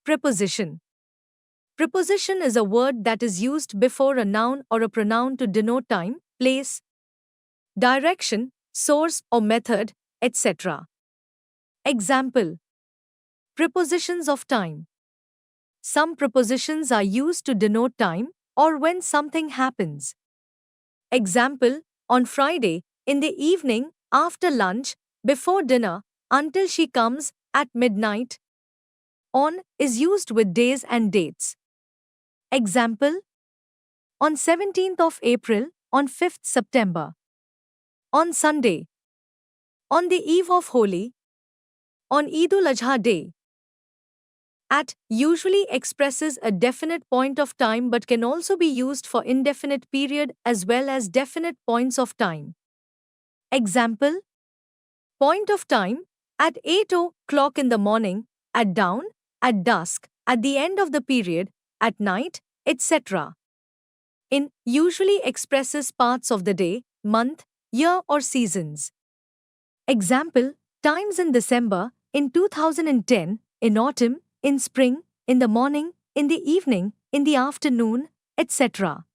Preposition. Preposition is a word that is used before a noun or a pronoun to denote time, place, direction, source or method, etc. Example. Prepositions of time. Some prepositions are used to denote time or when something happens. Example, on Friday, in the evening, after lunch, before dinner, until she comes, at midnight. On is used with days and dates. Example, on 17th of April, on 5th September. On Sunday. On the eve of Holi. On Eid-ul-Adha day. At usually expresses a definite point of time but can also be used for indefinite period as well as definite points of time. Example, point of time, at 8 o'clock in the morning, at dawn, at dusk, at the end of the period, at night, etc. In usually expresses parts of the day, month, year or seasons. Example, times in December, in 2010, in autumn, in spring, in the morning, in the evening, in the afternoon, etc.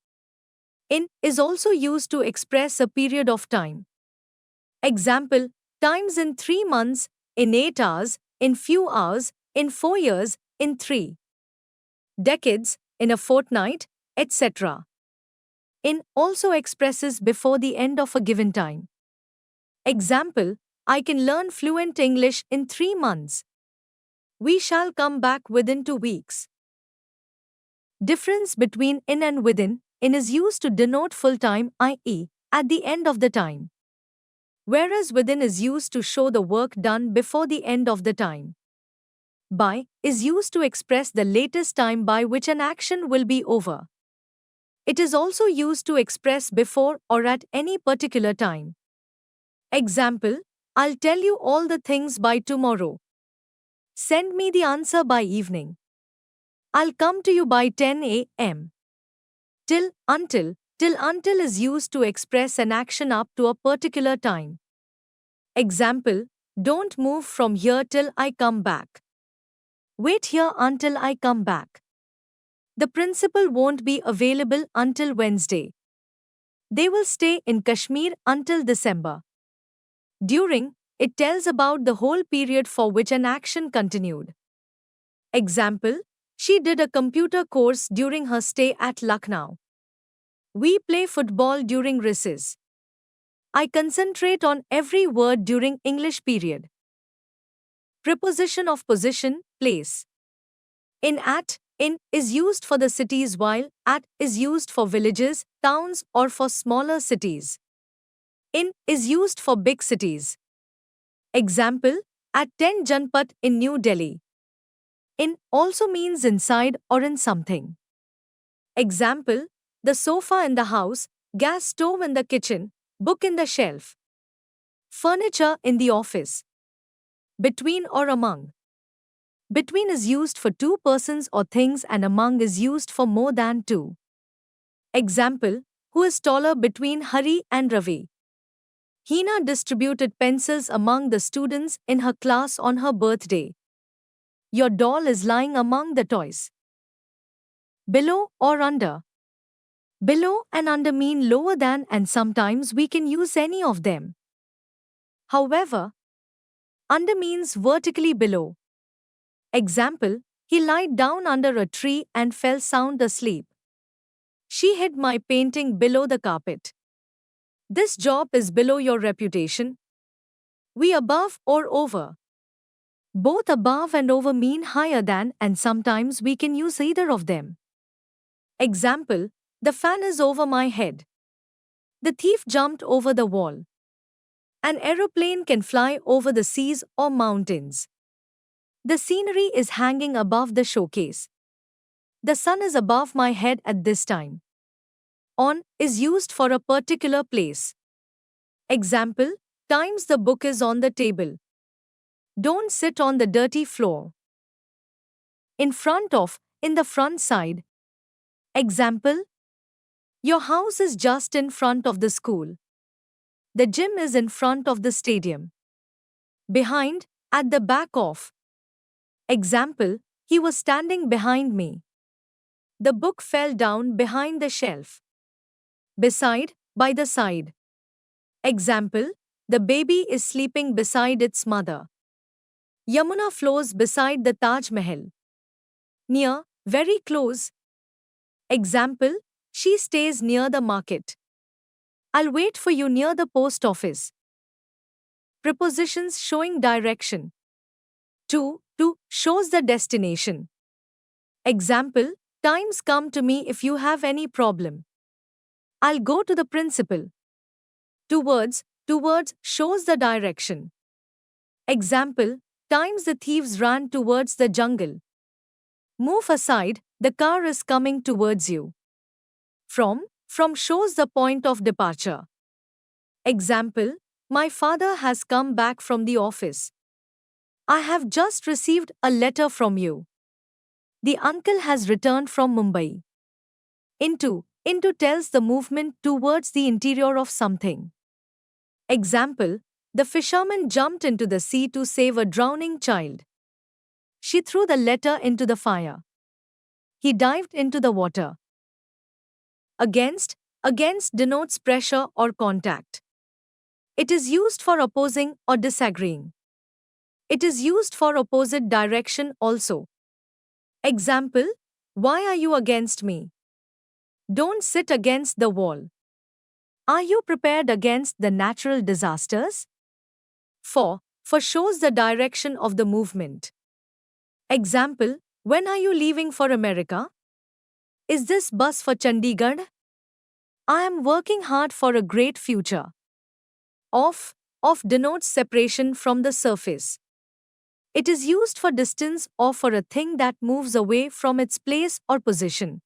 In is also used to express a period of time. Example, times in 3 months, in 8 hours, in few hours, in 4 years, in 3 decades, in a fortnight, etc. In also expresses before the end of a given time. Example, I can learn fluent English in 3 months. We shall come back within 2 weeks. Difference between in and within. In is used to denote full time, i.e., at the end of the time. Whereas within is used to show the work done before the end of the time. By is used to express the latest time by which an action will be over. It is also used to express before or at any particular time. Example, I'll tell you all the things by tomorrow. Send me the answer by evening. I'll come to you by 10 a.m. Till until is used to express an action up to a particular time. Example, don't move from here till I come back. Wait here until I come back. The principal won't be available until Wednesday. They will stay in Kashmir until December. During, it tells about the whole period for which an action continued. Example, she did a computer course during her stay at Lucknow. We play football during recess. I concentrate on every word during English period. Preposition of position, place. In is used for the cities while at is used for villages, towns or for smaller cities. In is used for big cities. Example, at 10 Janpat in New Delhi. In also means inside or in something. Example, the sofa in the house, gas stove in the kitchen, book in the shelf. Furniture in the office. Between or among. Between is used for two persons or things and among is used for more than two. Example, who is taller between Hari and Ravi? Hina distributed pencils among the students in her class on her birthday. Your doll is lying among the toys. Below or under. Below and under mean lower than and sometimes we can use any of them. However, under means vertically below. Example, he lied down under a tree and fell sound asleep. She hid my painting below the carpet. This job is below your reputation. We above or over. Both above and over mean higher than and sometimes we can use either of them. Example, the fan is over my head. The thief jumped over the wall. An aeroplane can fly over the seas or mountains. The scenery is hanging above the showcase. The sun is above my head at this time. On is used for a particular place. Example, times the book is on the table. Don't sit on the dirty floor. In front of, in the front side. Example, your house is just in front of the school. The gym is in front of the stadium. Behind, at the back of. Example, He was standing behind me. The book fell down behind the shelf. Beside, by the side. Example, the baby is sleeping beside its mother. Yamuna flows beside the Taj Mahal. Near, very close. Example, she stays near the market. I'll wait for you near the post office. Prepositions showing direction. To shows the destination. Example, times come to me if you have any problem. I'll go to the principal. Towards shows the direction. Example, times the thieves ran towards the jungle. Move aside, the car is coming towards you. From shows the point of departure. Example, my father has come back from the office. I have just received a letter from you. The uncle has returned from Mumbai. Into tells the movement towards the interior of something. Example, the fisherman jumped into the sea to save a drowning child. She threw the letter into the fire. He dived into the water. Against denotes pressure or contact. It is used for opposing or disagreeing. It is used for opposite direction also. Example, why are you against me? Don't sit against the wall. Are you prepared against the natural disasters? For shows the direction of the movement. Example, when are you leaving for America? Is this bus for Chandigarh? I am working hard for a great future. Off denotes separation from the surface. It is used for distance or for a thing that moves away from its place or position.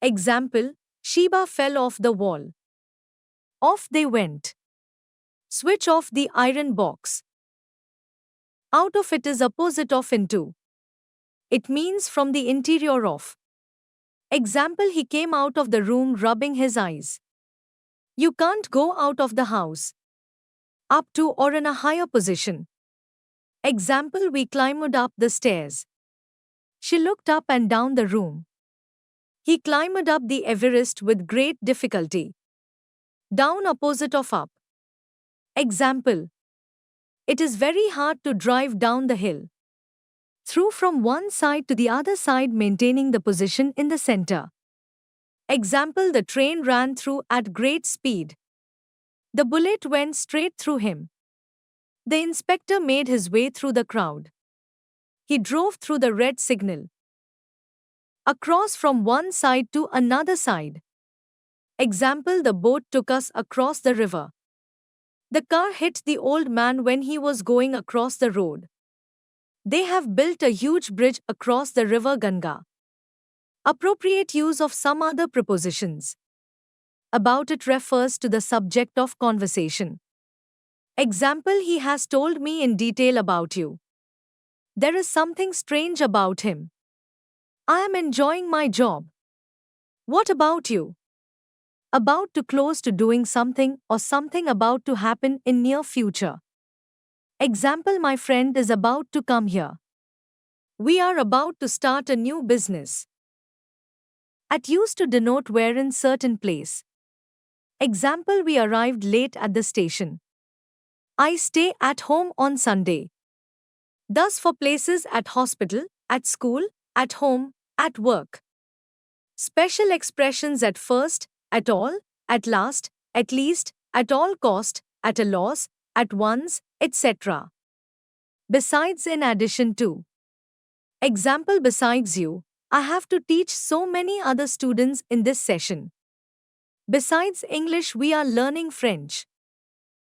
Example, Sheba fell off the wall. Off they went. Switch off the iron box. Out of it is opposite of into. It means from the interior of. Example, he came out of the room rubbing his eyes. You can't go out of the house. Up to or in a higher position. Example, we climbed up the stairs. She looked up and down the room. He climbed up the Everest with great difficulty. Down opposite of up. Example, it is very hard to drive down the hill. Through from one side to the other side, maintaining the position in the center. Example, the train ran through at great speed. The bullet went straight through him. The inspector made his way through the crowd. He drove through the red signal. Across from one side to another side. Example, the boat took us across the river. The car hit the old man when he was going across the road. They have built a huge bridge across the river Ganga. Appropriate use of some other prepositions. About it refers to the subject of conversation. Example, he has told me in detail about you. There is something strange about him. I am enjoying my job. What about you? About to close to doing something or something about to happen in near future. Example, my friend is about to come here. We are about to start a new business. At used to denote where in certain place. Example, we arrived late at the station. I stay at home on Sunday. Thus for places at hospital, at school, at home, at work. Special expressions at first, at all, at last, at least, at all cost, at a loss, at once, etc. Besides, in addition to. Example, besides you, I have to teach so many other students in this session. Besides English, we are learning French.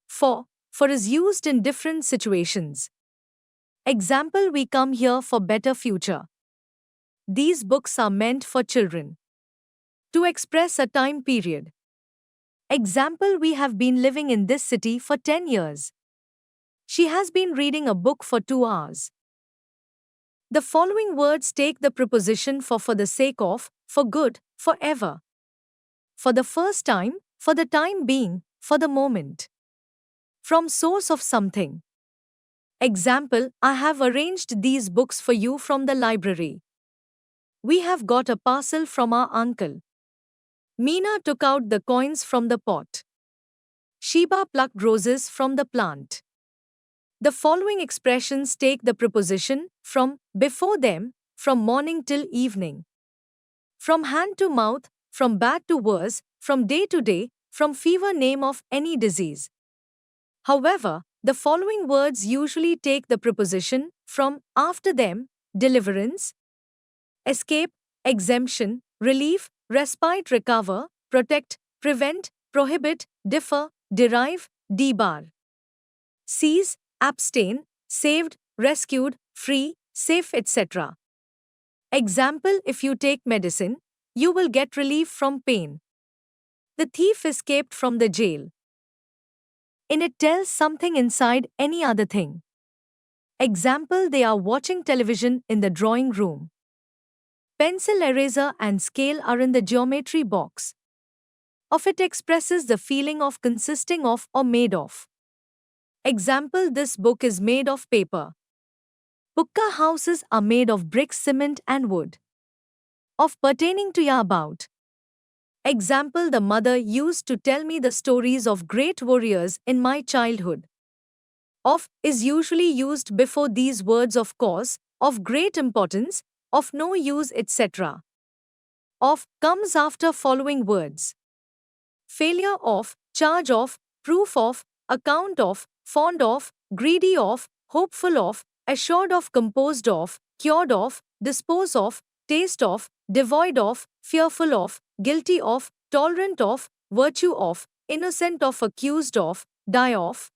For is used in different situations. Example, we come here for better future. These books are meant for children. To express a time period. Example, we have been living in this city for 10 years. She has been reading a book for 2 hours. The following words take the preposition for the sake of, for good, forever. For the first time, for the time being, for the moment. From source of something. Example, I have arranged these books for you from the library. We have got a parcel from our uncle. Meena took out the coins from the pot. Sheba plucked roses from the plant. The following expressions take the preposition from before them, from morning till evening, from hand to mouth, from bad to worse, from day to day, from fever name of any disease. However, the following words usually take the preposition from after them, deliverance, escape, exemption, relief, respite, recover, protect, prevent, prohibit, differ, derive, debar. Seize, abstain, saved, rescued, free, safe, etc. Example, if you take medicine, you will get relief from pain. The thief escaped from the jail. In it tells something inside any other thing. Example, they are watching television in the drawing room. Pencil, eraser, and scale are in the geometry box. Of it expresses the feeling of consisting of or made of. Example, this book is made of paper. Pukka houses are made of bricks, cement, and wood. Of pertaining to ya about. Example, the mother used to tell me the stories of great warriors in my childhood. Of is usually used before these words of cause, of great importance, of no use, etc. Of comes after following words. Failure of, charge of, proof of, account of, fond of, greedy of, hopeful of, assured of, composed of, cured of, dispose of, taste of, devoid of, fearful of, guilty of, tolerant of, virtue of, innocent of, accused of, die of,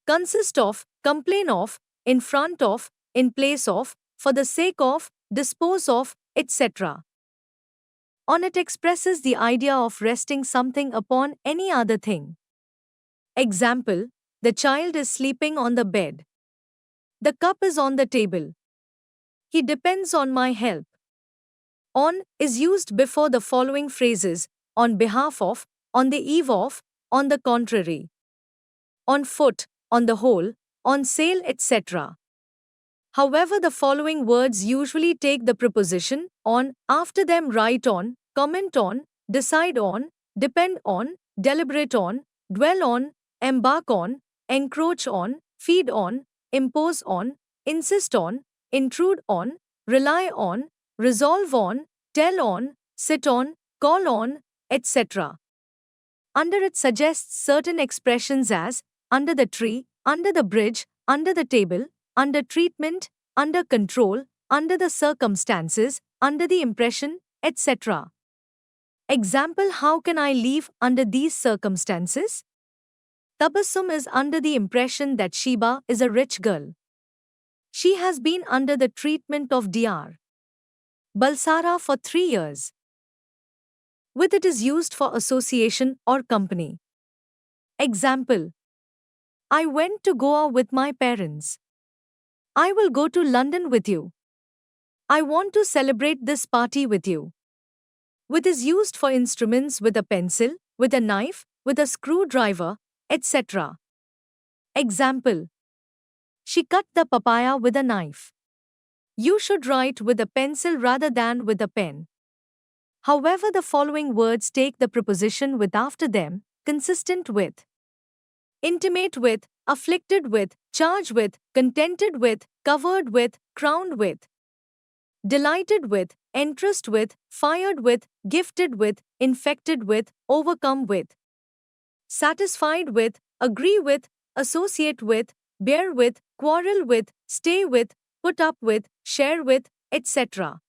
consist of, complain of, in front of, in place of, for the sake of, dispose of, etc. On it expresses the idea of resting something upon any other thing. Example, the child is sleeping on the bed. The cup is on the table. He depends on my help. On is used before the following phrases, on behalf of, on the eve of, on the contrary, on foot, on the whole, on sale, etc. However, the following words usually take the preposition on after them: write on, comment on, decide on, depend on, deliberate on, dwell on, embark on, encroach on, feed on, impose on, insist on, intrude on, rely on, resolve on, tell on, sit on, call on, etc. Under it suggests certain expressions as under the tree, under the bridge, under the table, under treatment, under control, under the circumstances, under the impression, etc. Example, how can I leave under these circumstances? Tabassum is under the impression that Sheba is a rich girl. She has been under the treatment of Dr. Balsara for 3 years. With it is used for association or company. Example, I went to Goa with my parents. I will go to London with you. I want to celebrate this party with you. With is used for instruments with a pencil, with a knife, with a screwdriver, etc. Example, she cut the papaya with a knife. You should write with a pencil rather than with a pen. However, the following words take the preposition with after them, consistent with, intimate with, afflicted with, charged with, contented with, covered with, crowned with, delighted with, entrust with, fired with, gifted with, infected with, overcome with, satisfied with, agree with, associate with, bear with, quarrel with, stay with, put up with, share with, etc.